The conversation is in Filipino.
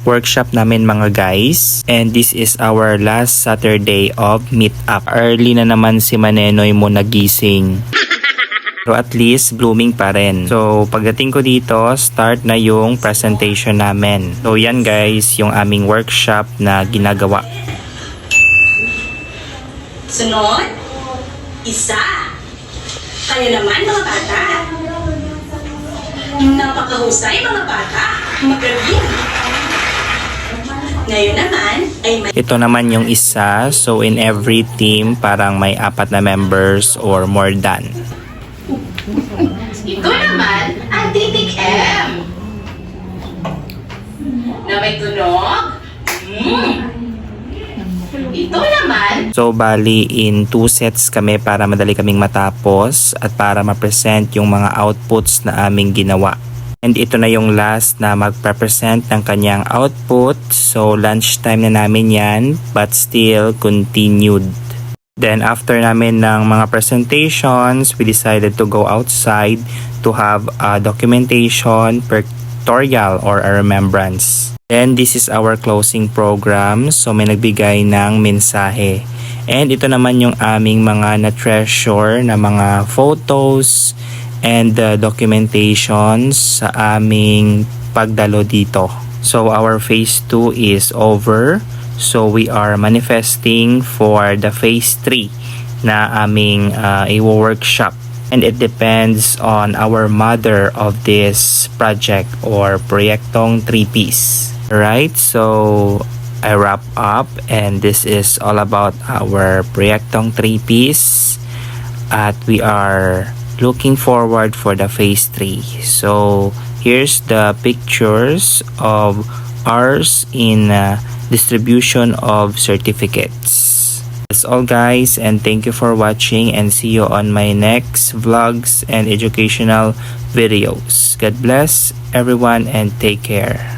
workshop namin mga guys. And this is our last Saturday of meet-up. Early na naman si Manenoy mo nagising. Pero at least blooming pa rin. So pagdating ko dito, start na yung presentation namin. So yan guys, yung aming workshop na ginagawa. Sunod, isa. Kaya naman mga bata. Napakahusay mga bata. Magaling. Ngayon naman ay may... Ito naman yung isa. So in every team, parang may 4 na members or more than. Ito naman ang Titik M. Na may tunog. Ito naman. So bali in 2 sets kami para madali kaming matapos at para ma-present yung mga outputs na aming ginawa. And ito na yung last na magpa-present ng kanyang output. So lunchtime na namin yan but still continued. Then after namin ng mga presentations, we decided to go outside to have a documentation, pictorial or a remembrance. Then this is our closing program. So may nagbigay ng mensahe. And ito naman yung aming mga na-treasure na mga photos and documentations sa aming pagdalo dito. So our phase 2 is over. So we are manifesting for the phase 3 na aming i-workshop. And it depends on our mother of this project or Proyektong 3Ps. Right, so I wrap up and this is all about our Proyektong 3Ps at we are looking forward for the phase 3. So here's the pictures of ours in distribution of certificates. That's all guys, and thank you for watching and see you on my next vlogs and educational videos. God bless everyone and take care.